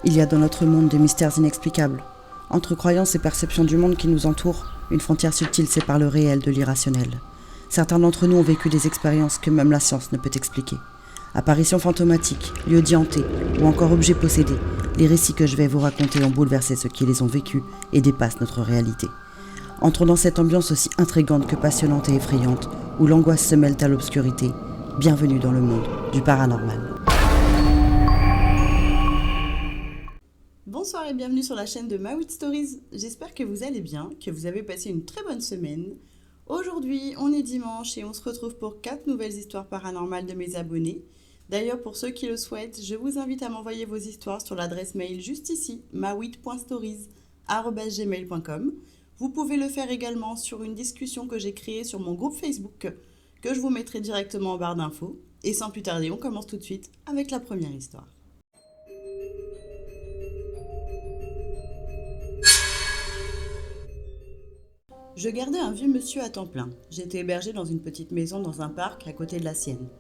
Il y a dans notre monde des mystères inexplicables. Entre croyances et perceptions du monde qui nous entoure, une frontière subtile sépare le réel de l'irrationnel. Certains d'entre nous ont vécu des expériences que même la science ne peut expliquer. Apparitions fantomatiques, lieux dits hantés ou encore objets possédés, les récits que je vais vous raconter ont bouleversé ceux qui les ont vécus et dépassent notre réalité. Entrons dans cette ambiance aussi intrigante que passionnante et effrayante, où l'angoisse se mêle à l'obscurité. Bienvenue dans le monde du paranormal. Bonsoir et bienvenue sur la chaîne de Maui Stories. J'espère que vous allez bien, que vous avez passé une très bonne semaine. Aujourd'hui, on est dimanche et on se retrouve pour 4 nouvelles histoires paranormales de mes abonnés. D'ailleurs, pour ceux qui le souhaitent, je vous invite à m'envoyer vos histoires sur l'adresse mail juste ici, mawit.stories@gmail.com. Vous pouvez le faire également sur une discussion que j'ai créée sur mon groupe Facebook, que je vous mettrai directement en barre d'infos. Et sans plus tarder, on commence tout de suite avec la première histoire. Je gardais un vieux monsieur à temps plein. J'étais hébergée dans une petite maison dans un parc à côté de la sienne.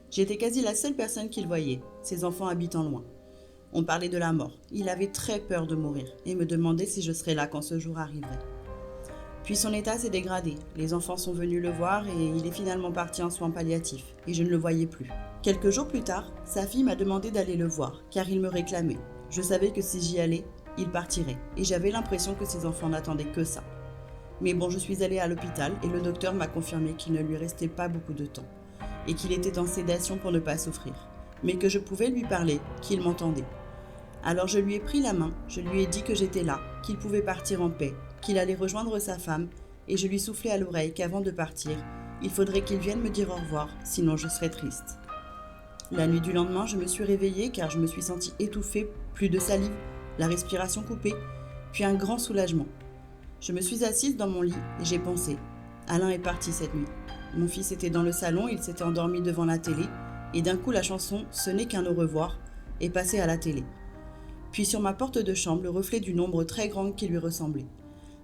J'étais quasi la seule personne qu'il voyait, ses enfants habitant loin. On parlait de la mort. Il avait très peur de mourir et me demandait si je serais là quand ce jour arriverait. Puis son état s'est dégradé. Les enfants sont venus le voir et il est finalement parti en soins palliatifs et je ne le voyais plus. Quelques jours plus tard, sa fille m'a demandé d'aller le voir car il me réclamait. Je savais que si j'y allais, il partirait et j'avais l'impression que ses enfants n'attendaient que ça. Mais bon, je suis allée à l'hôpital et le docteur m'a confirmé qu'il ne lui restait pas beaucoup de temps et qu'il était en sédation pour ne pas souffrir, mais que je pouvais lui parler, qu'il m'entendait. Alors je lui ai pris la main, je lui ai dit que j'étais là, qu'il pouvait partir en paix, qu'il allait rejoindre sa femme et je lui soufflai à l'oreille qu'avant de partir, il faudrait qu'il vienne me dire au revoir, sinon je serais triste. La nuit du lendemain, je me suis réveillée car je me suis sentie étouffée, plus de salive, la respiration coupée, puis un grand soulagement. Je me suis assise dans mon lit et j'ai pensé. Alain est parti cette nuit. Mon fils était dans le salon, il s'était endormi devant la télé et d'un coup la chanson « Ce n'est qu'un au revoir » est passée à la télé. Puis sur ma porte de chambre, le reflet d'une ombre très grande qui lui ressemblait.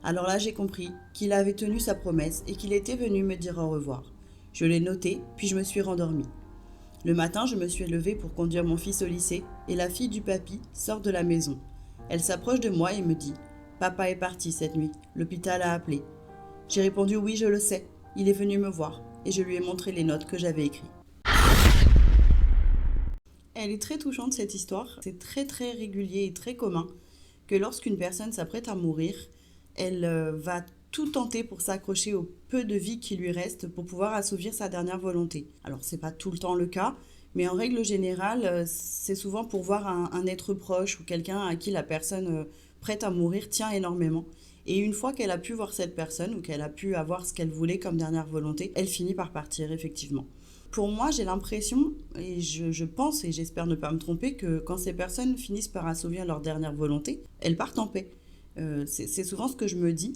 Alors là j'ai compris qu'il avait tenu sa promesse et qu'il était venu me dire au revoir. Je l'ai noté, puis je me suis rendormie. Le matin, je me suis levée pour conduire mon fils au lycée et la fille du papy sort de la maison. Elle s'approche de moi et me dit « Papa est parti cette nuit, l'hôpital a appelé. » J'ai répondu « Oui, je le sais, il est venu me voir. » Et je lui ai montré les notes que j'avais écrites. Elle est très touchante cette histoire. C'est très très régulier et très commun que lorsqu'une personne s'apprête à mourir, elle va tout tenter pour s'accrocher au peu de vie qui lui reste pour pouvoir assouvir sa dernière volonté. Alors c'est pas tout le temps le cas, mais en règle générale, c'est souvent pour voir un être proche ou quelqu'un à qui la personne prête à mourir tient énormément. Et une fois qu'elle a pu voir cette personne ou qu'elle a pu avoir ce qu'elle voulait comme dernière volonté, elle finit par partir effectivement. Pour moi, j'ai l'impression, et je pense et j'espère ne pas me tromper, que quand ces personnes finissent par assouvir leur dernière volonté, elles partent en paix. C'est souvent ce que je me dis,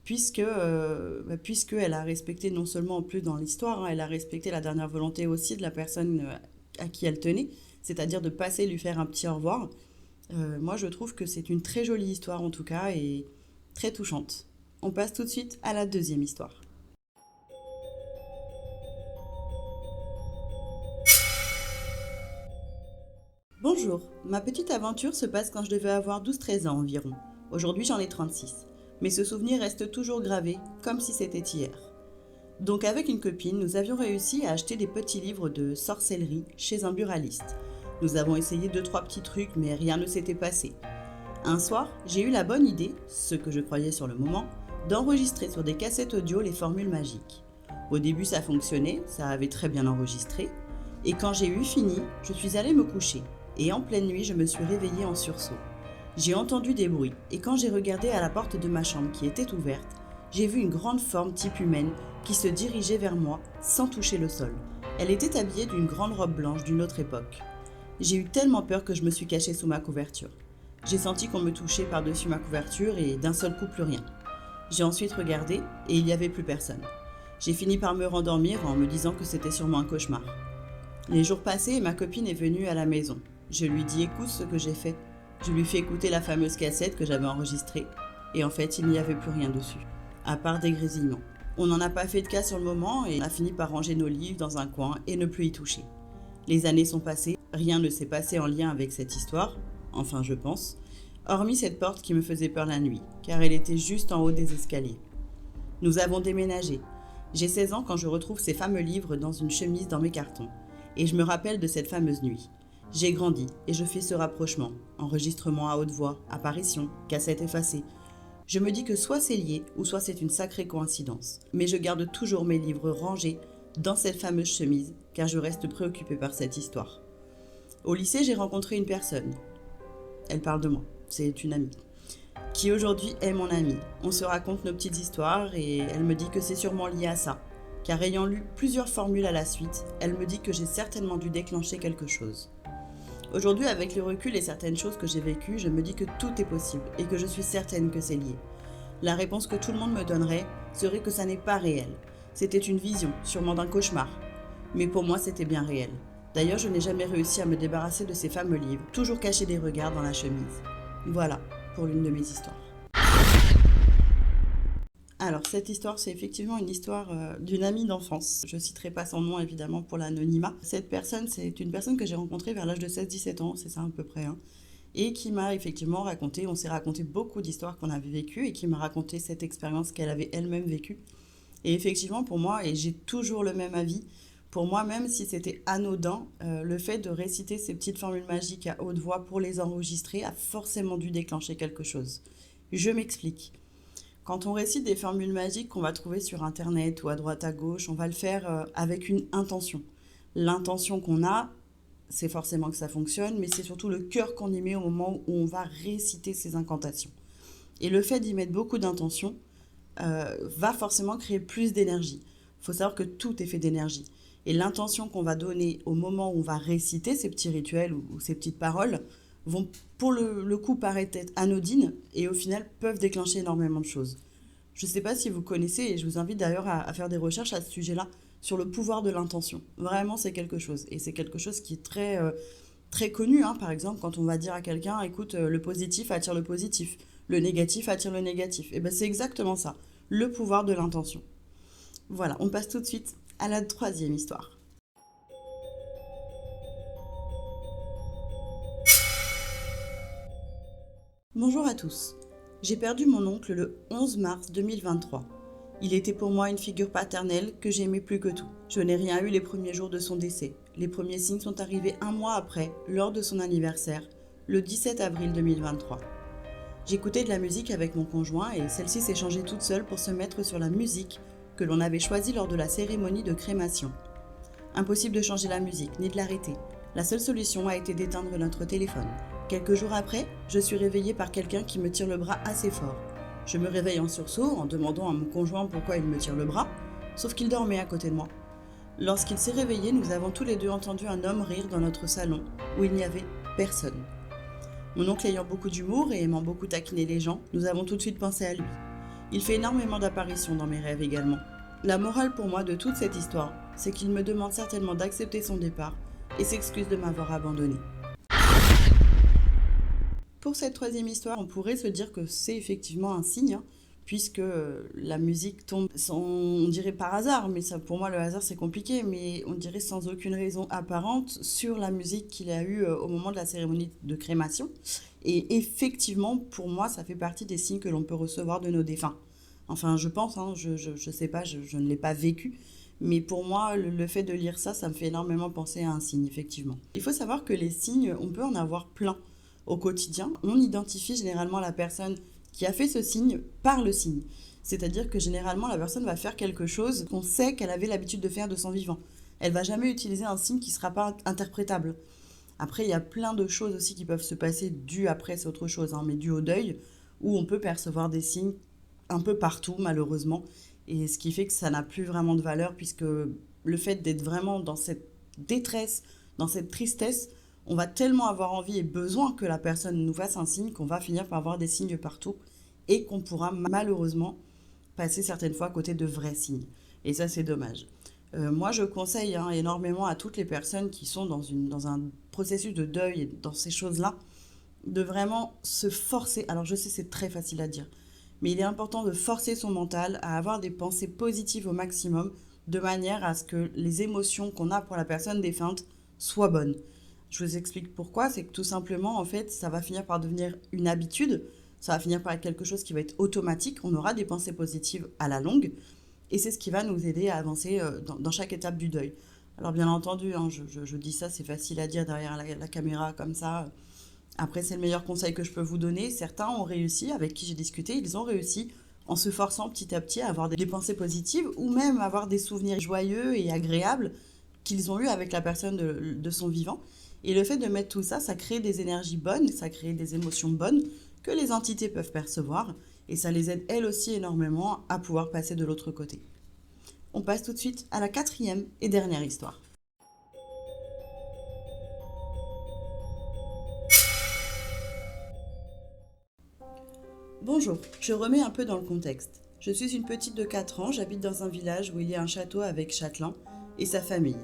puisque elle a respecté non seulement en plus dans l'histoire, elle a respecté la dernière volonté aussi de la personne à qui elle tenait, c'est-à-dire de passer lui faire un petit au revoir. Moi, je trouve que c'est une très jolie histoire en tout cas et très touchante. On passe tout de suite à la deuxième histoire. Bonjour, ma petite aventure se passe quand je devais avoir 12-13 ans environ. Aujourd'hui, j'en ai 36. Mais ce souvenir reste toujours gravé, comme si c'était hier. Donc avec une copine, nous avions réussi à acheter des petits livres de sorcellerie chez un buraliste. Nous avons essayé 2-3 petits trucs, mais rien ne s'était passé. Un soir, j'ai eu la bonne idée, ce que je croyais sur le moment, d'enregistrer sur des cassettes audio les formules magiques. Au début, ça fonctionnait, ça avait très bien enregistré. Et quand j'ai eu fini, je suis allée me coucher. Et en pleine nuit, je me suis réveillée en sursaut. J'ai entendu des bruits, et quand j'ai regardé à la porte de ma chambre qui était ouverte, j'ai vu une grande forme type humaine qui se dirigeait vers moi sans toucher le sol. Elle était habillée d'une grande robe blanche d'une autre époque. J'ai eu tellement peur que je me suis cachée sous ma couverture. J'ai senti qu'on me touchait par-dessus ma couverture et d'un seul coup plus rien. J'ai ensuite regardé et il n'y avait plus personne. J'ai fini par me rendormir en me disant que c'était sûrement un cauchemar. Les jours passés et ma copine est venue à la maison. Je lui dis écoute ce que j'ai fait. Je lui fais écouter la fameuse cassette que j'avais enregistrée et en fait il n'y avait plus rien dessus, à part des grésillements. On n'en a pas fait de cas sur le moment et on a fini par ranger nos livres dans un coin et ne plus y toucher. Les années sont passées, rien ne s'est passé en lien avec cette histoire, enfin je pense, hormis cette porte qui me faisait peur la nuit, car elle était juste en haut des escaliers. Nous avons déménagé. J'ai 16 ans quand je retrouve ces fameux livres dans une chemise dans mes cartons, et je me rappelle de cette fameuse nuit. J'ai grandi et je fais ce rapprochement, enregistrement à haute voix, apparition, cassette effacée. Je me dis que soit c'est lié, ou soit c'est une sacrée coïncidence, mais je garde toujours mes livres rangés dans cette fameuse chemise, car je reste préoccupée par cette histoire. Au lycée, j'ai rencontré une personne. Elle parle de moi, c'est une amie, qui aujourd'hui est mon amie. On se raconte nos petites histoires et elle me dit que c'est sûrement lié à ça, car ayant lu plusieurs formules à la suite, elle me dit que j'ai certainement dû déclencher quelque chose. Aujourd'hui, avec le recul et certaines choses que j'ai vécues, je me dis que tout est possible et que je suis certaine que c'est lié. La réponse que tout le monde me donnerait serait que ça n'est pas réel. C'était une vision, sûrement d'un cauchemar. Mais pour moi, c'était bien réel. D'ailleurs, je n'ai jamais réussi à me débarrasser de ces fameux livres, toujours cachés des regards dans la chemise. Voilà pour l'une de mes histoires. Alors, cette histoire, c'est effectivement une histoire d'une amie d'enfance. Je ne citerai pas son nom, évidemment, pour l'anonymat. Cette personne, c'est une personne que j'ai rencontrée vers l'âge de 16-17 ans, c'est ça à peu près, et qui m'a effectivement raconté, on s'est raconté beaucoup d'histoires qu'on avait vécues, et qui m'a raconté cette expérience qu'elle avait elle-même vécue. Et effectivement, pour moi, et j'ai toujours le même avis, pour moi, même si c'était anodin, le fait de réciter ces petites formules magiques à haute voix pour les enregistrer a forcément dû déclencher quelque chose. Je m'explique. Quand on récite des formules magiques qu'on va trouver sur Internet ou à droite à gauche, on va le faire avec une intention. L'intention qu'on a, c'est forcément que ça fonctionne, mais c'est surtout le cœur qu'on y met au moment où on va réciter ces incantations. Et le fait d'y mettre beaucoup d'intention va forcément créer plus d'énergie. Il faut savoir que tout est fait d'énergie. Et l'intention qu'on va donner au moment où on va réciter ces petits rituels ou ces petites paroles vont pour le coup paraître être anodines et au final peuvent déclencher énormément de choses. Je ne sais pas si vous connaissez, et je vous invite d'ailleurs à faire des recherches à ce sujet-là, sur le pouvoir de l'intention. Vraiment, c'est quelque chose. Et c'est quelque chose qui est très connu. Par exemple, quand on va dire à quelqu'un, écoute, le positif attire le positif, le négatif attire le négatif. Et bien, c'est exactement ça, le pouvoir de l'intention. Voilà, on passe tout de suite à la troisième histoire. Bonjour à tous. J'ai perdu mon oncle le 11 mars 2023. Il était pour moi une figure paternelle que j'aimais plus que tout. Je n'ai rien eu les premiers jours de son décès. Les premiers signes sont arrivés un mois après, lors de son anniversaire, le 17 avril 2023. J'écoutais de la musique avec mon conjoint et celle-ci s'est changée toute seule pour se mettre sur la musique que l'on avait choisie lors de la cérémonie de crémation. Impossible de changer la musique, ni de l'arrêter. La seule solution a été d'éteindre notre téléphone. Quelques jours après, je suis réveillée par quelqu'un qui me tire le bras assez fort. Je me réveille en sursaut en demandant à mon conjoint pourquoi il me tire le bras, sauf qu'il dormait à côté de moi. Lorsqu'il s'est réveillé, nous avons tous les deux entendu un homme rire dans notre salon, où il n'y avait personne. Mon oncle ayant beaucoup d'humour et aimant beaucoup taquiner les gens, nous avons tout de suite pensé à lui. Il fait énormément d'apparitions dans mes rêves également. La morale pour moi de toute cette histoire, c'est qu'il me demande certainement d'accepter son départ et s'excuse de m'avoir abandonné. Pour cette troisième histoire, on pourrait se dire que c'est effectivement un signe, puisque la musique tombe, on dirait par hasard, mais ça, pour moi le hasard c'est compliqué, mais on dirait sans aucune raison apparente sur la musique qu'il a eue au moment de la cérémonie de crémation. Et effectivement, pour moi, ça fait partie des signes que l'on peut recevoir de nos défunts. Enfin, je pense, je sais pas, je ne l'ai pas vécu, mais pour moi, le fait de lire ça, ça me fait énormément penser à un signe, effectivement. Il faut savoir que les signes, on peut en avoir plein au quotidien. On identifie généralement la personne qui a fait ce signe par le signe. C'est-à-dire que généralement, la personne va faire quelque chose qu'on sait qu'elle avait l'habitude de faire de son vivant. Elle va jamais utiliser un signe qui ne sera pas interprétable. Après, il y a plein de choses aussi qui peuvent se passer dues après, c'est autre chose, mais dues au deuil, où on peut percevoir des signes un peu partout, malheureusement. Et ce qui fait que ça n'a plus vraiment de valeur, puisque le fait d'être vraiment dans cette détresse, dans cette tristesse, on va tellement avoir envie et besoin que la personne nous fasse un signe qu'on va finir par avoir des signes partout et qu'on pourra malheureusement passer certaines fois à côté de vrais signes. Et ça, c'est dommage. Moi, je conseille énormément à toutes les personnes qui sont dans un processus de deuil et dans ces choses-là, de vraiment se forcer. Alors, je sais, c'est très facile à dire, mais il est important de forcer son mental à avoir des pensées positives au maximum, de manière à ce que les émotions qu'on a pour la personne défunte soient bonnes. Je vous explique pourquoi, c'est que tout simplement, en fait, ça va finir par devenir une habitude, ça va finir par être quelque chose qui va être automatique, on aura des pensées positives à la longue, et c'est ce qui va nous aider à avancer dans chaque étape du deuil. Alors bien entendu, hein, je dis ça, c'est facile à dire derrière la caméra comme ça. Après, c'est le meilleur conseil que je peux vous donner. Certains ont réussi, avec qui j'ai discuté, ils ont réussi en se forçant petit à petit à avoir des pensées positives ou même avoir des souvenirs joyeux et agréables qu'ils ont eus avec la personne de son vivant. Et le fait de mettre tout ça, ça crée des énergies bonnes, ça crée des émotions bonnes que les entités peuvent percevoir et ça les aide elles aussi énormément à pouvoir passer de l'autre côté. On passe tout de suite à la 4e et dernière histoire. Bonjour, je remets un peu dans le contexte. Je suis une petite de 4 ans, j'habite dans un village où il y a un château avec Châtelain et sa famille.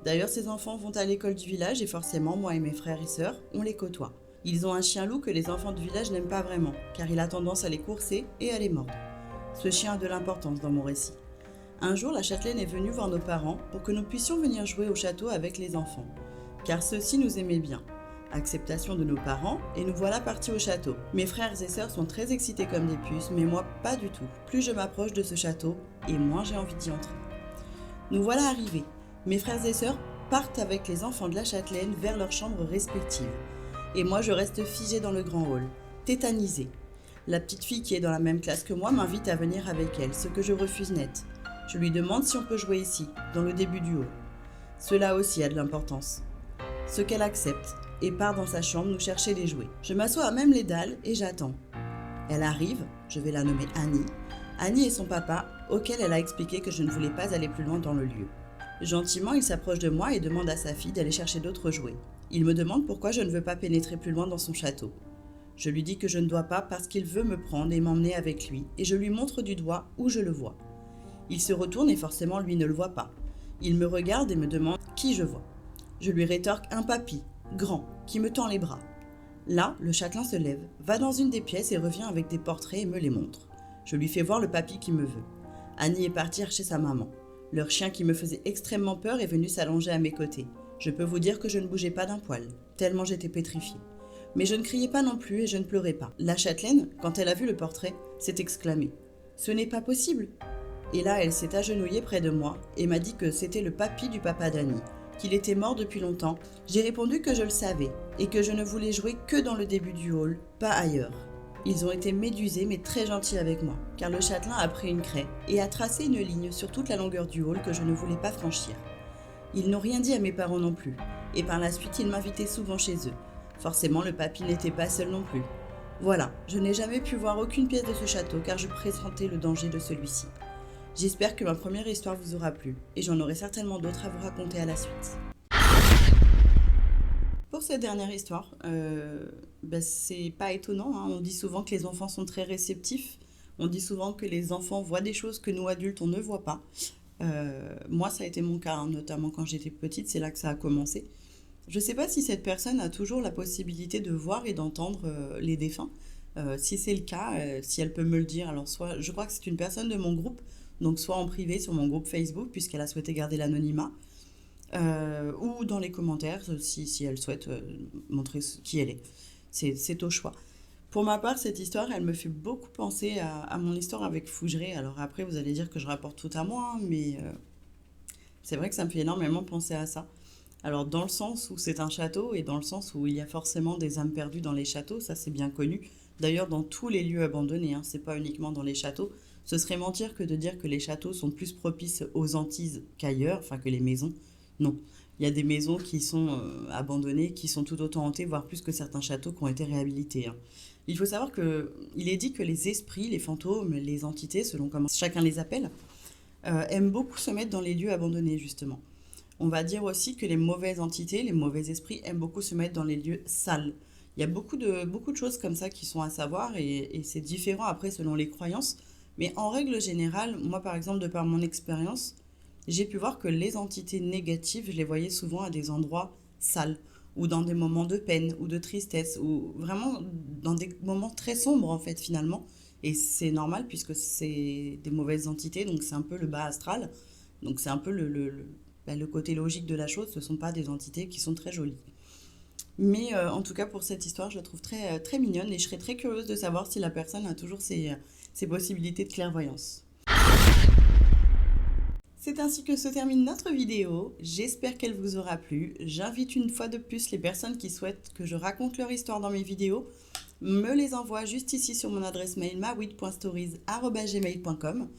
D'ailleurs, ses enfants vont à l'école du village et forcément, moi et mes frères et sœurs, on les côtoie. Ils ont un chien loup que les enfants du village n'aiment pas vraiment, car il a tendance à les courser et à les mordre. Ce chien a de l'importance dans mon récit. Un jour, la châtelaine est venue voir nos parents pour que nous puissions venir jouer au château avec les enfants, car ceux-ci nous aimaient bien. Acceptation de nos parents, et nous voilà partis au château. Mes frères et sœurs sont très excités comme des puces, mais moi pas du tout. Plus je m'approche de ce château, et moins j'ai envie d'y entrer. Nous voilà arrivés. Mes frères et sœurs partent avec les enfants de la châtelaine vers leurs chambres respectives. Et moi je reste figée dans le grand hall, tétanisée. La petite fille qui est dans la même classe que moi m'invite à venir avec elle, ce que je refuse net. Je lui demande si on peut jouer ici, dans le début du hall. Cela aussi a de l'importance. Ce qu'elle accepte, et part dans sa chambre nous chercher des jouets. Je m'assois à même les dalles et j'attends. Elle arrive, je vais la nommer Annie. Annie est son papa, auquel elle a expliqué que je ne voulais pas aller plus loin dans le lieu. Gentiment, il s'approche de moi et demande à sa fille d'aller chercher d'autres jouets. Il me demande pourquoi je ne veux pas pénétrer plus loin dans son château. Je lui dis que je ne dois pas parce qu'il veut me prendre et m'emmener avec lui, et je lui montre du doigt où je le vois. Il se retourne et forcément lui ne le voit pas. Il me regarde et me demande qui je vois. Je lui rétorque un papy, grand, qui me tend les bras. Là, le châtelain se lève, va dans une des pièces et revient avec des portraits et me les montre. Je lui fais voir le papy qui me veut. Annie est partie chez sa maman. Leur chien qui me faisait extrêmement peur est venu s'allonger à mes côtés. Je peux vous dire que je ne bougeais pas d'un poil, tellement j'étais pétrifiée. Mais je ne criais pas non plus et je ne pleurais pas. La châtelaine, quand elle a vu le portrait, s'est exclamée « Ce n'est pas possible !» Et là, elle s'est agenouillée près de moi et m'a dit que c'était le papy du papa d'Annie, qu'il était mort depuis longtemps. J'ai répondu que je le savais et que je ne voulais jouer que dans le début du hall, pas ailleurs. Ils ont été médusés mais très gentils avec moi, car le châtelain a pris une craie et a tracé une ligne sur toute la longueur du hall que je ne voulais pas franchir. Ils n'ont rien dit à mes parents non plus, et par la suite ils m'invitaient souvent chez eux. Forcément le papy n'était pas seul non plus. Voilà, je n'ai jamais pu voir aucune pièce de ce château car je pressentais le danger de celui-ci. J'espère que ma première histoire vous aura plu, et j'en aurai certainement d'autres à vous raconter à la suite. Pour cette dernière histoire, c'est pas étonnant, hein. On dit souvent que les enfants sont très réceptifs, on dit souvent que les enfants voient des choses que nous adultes on ne voit pas. Moi ça a été mon cas, hein, notamment quand j'étais petite, c'est là que ça a commencé. Je sais pas si cette personne a toujours la possibilité de voir et d'entendre les défunts. Si c'est le cas, si elle peut me le dire, alors soit, je crois que c'est une personne de mon groupe, donc soit en privé sur mon groupe Facebook, puisqu'elle a souhaité garder l'anonymat, ou dans les commentaires, si elle souhaite montrer qui elle est. C'est au choix. Pour ma part, cette histoire, elle me fait beaucoup penser à mon histoire avec Fougeray. Alors après, vous allez dire que je rapporte tout à moi, hein, mais c'est vrai que ça me fait énormément penser à ça. Alors dans le sens où c'est un château, et dans le sens où il y a forcément des âmes perdues dans les châteaux, ça c'est bien connu. D'ailleurs, dans tous les lieux abandonnés, hein, c'est pas uniquement dans les châteaux. Ce serait mentir que de dire que les châteaux sont plus propices aux hantises qu'ailleurs, enfin que les maisons. Non. Il y a des maisons qui sont abandonnées, qui sont tout autant hantées, voire plus que certains châteaux qui ont été réhabilités, hein. Il faut savoir qu'il est dit que les esprits, les fantômes, les entités, selon comment chacun les appelle, aiment beaucoup se mettre dans les lieux abandonnés, justement. On va dire aussi que les mauvaises entités, les mauvais esprits aiment beaucoup se mettre dans les lieux sales. Il y a beaucoup de choses comme ça qui sont à savoir et c'est différent après selon les croyances. Mais en règle générale, moi par exemple, de par mon expérience, j'ai pu voir que les entités négatives, je les voyais souvent à des endroits sales, ou dans des moments de peine, ou de tristesse, ou vraiment dans des moments très sombres en fait finalement. Et c'est normal puisque c'est des mauvaises entités, donc c'est un peu le bas astral. Donc c'est un peu le côté logique de la chose, ce ne sont pas des entités qui sont très jolies. Mais en tout cas, pour cette histoire, je la trouve très, très mignonne et je serais très curieuse de savoir si la personne a toujours ses possibilités de clairvoyance. C'est ainsi que se termine notre vidéo. J'espère qu'elle vous aura plu. J'invite une fois de plus les personnes qui souhaitent que je raconte leur histoire dans mes vidéos, me les envoient juste ici sur mon adresse mail mawit.stories@gmail.com.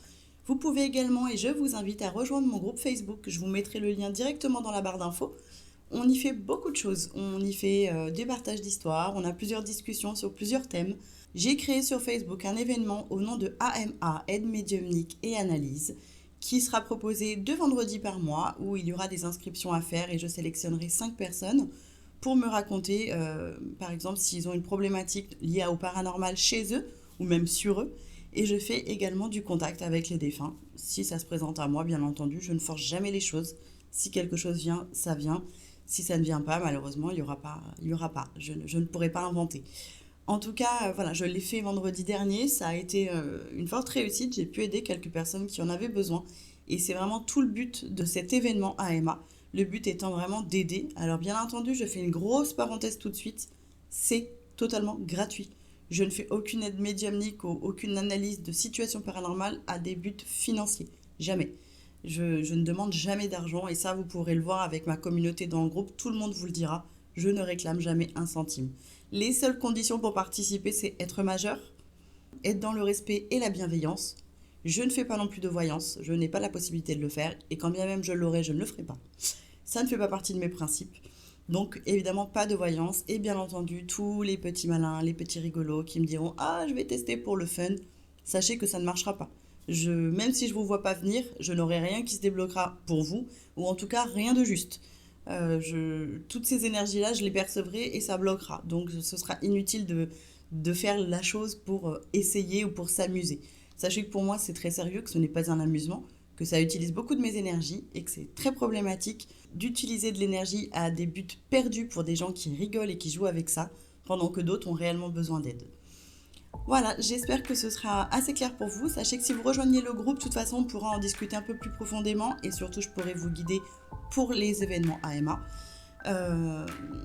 Vous pouvez également, et je vous invite à rejoindre mon groupe Facebook. Je vous mettrai le lien directement dans la barre d'infos. On y fait beaucoup de choses. On y fait des partages d'histoires, on a plusieurs discussions sur plusieurs thèmes. J'ai créé sur Facebook un événement au nom de AMA, Aide médiumnique et analyse, qui sera proposé 2 vendredis par mois, où il y aura des inscriptions à faire et je sélectionnerai 5 personnes pour me raconter, par exemple, s'ils ont une problématique liée au paranormal chez eux ou même sur eux. Et je fais également du contact avec les défunts. Si ça se présente à moi, bien entendu, je ne force jamais les choses. Si quelque chose vient, ça vient. Si ça ne vient pas, malheureusement, il n'y aura pas. Je ne pourrai pas inventer. En tout cas, voilà, je l'ai fait vendredi dernier. Ça a été une forte réussite. J'ai pu aider quelques personnes qui en avaient besoin. Et c'est vraiment tout le but de cet événement AMA. Le but étant vraiment d'aider. Alors bien entendu, je fais une grosse parenthèse tout de suite. C'est totalement gratuit. Je ne fais aucune aide médiumnique ou aucune analyse de situation paranormale à des buts financiers. Jamais. Je ne demande jamais d'argent et ça, vous pourrez le voir avec ma communauté dans le groupe. Tout le monde vous le dira. Je ne réclame jamais un centime. Les seules conditions pour participer, c'est être majeur, être dans le respect et la bienveillance. Je ne fais pas non plus de voyance. Je n'ai pas la possibilité de le faire. Et quand bien même je l'aurais, je ne le ferai pas. Ça ne fait pas partie de mes principes. Donc évidemment pas de voyance et bien entendu tous les petits malins, les petits rigolos qui me diront « Ah, je vais tester pour le fun », sachez que ça ne marchera pas. Même si je ne vous vois pas venir, je n'aurai rien qui se débloquera pour vous, ou en tout cas rien de juste. Toutes ces énergies-là, je les percevrai et ça bloquera. Donc ce sera inutile de faire la chose pour essayer ou pour s'amuser. Sachez que pour moi c'est très sérieux, que ce n'est pas un amusement, que ça utilise beaucoup de mes énergies et que c'est très problématique d'utiliser de l'énergie à des buts perdus pour des gens qui rigolent et qui jouent avec ça, pendant que d'autres ont réellement besoin d'aide. Voilà, j'espère que ce sera assez clair pour vous. Sachez que si vous rejoignez le groupe, de toute façon, on pourra en discuter un peu plus profondément et surtout, je pourrai vous guider pour les événements AMA.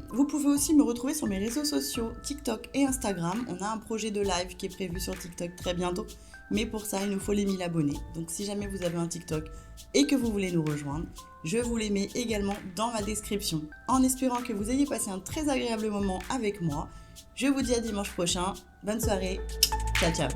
Vous pouvez aussi me retrouver sur mes réseaux sociaux TikTok et Instagram. On a un projet de live qui est prévu sur TikTok très bientôt. Mais pour ça, il nous faut les 1000 abonnés. Donc si jamais vous avez un TikTok et que vous voulez nous rejoindre, je vous les mets également dans ma description. En espérant que vous ayez passé un très agréable moment avec moi, je vous dis à dimanche prochain. Bonne soirée. Ciao, ciao.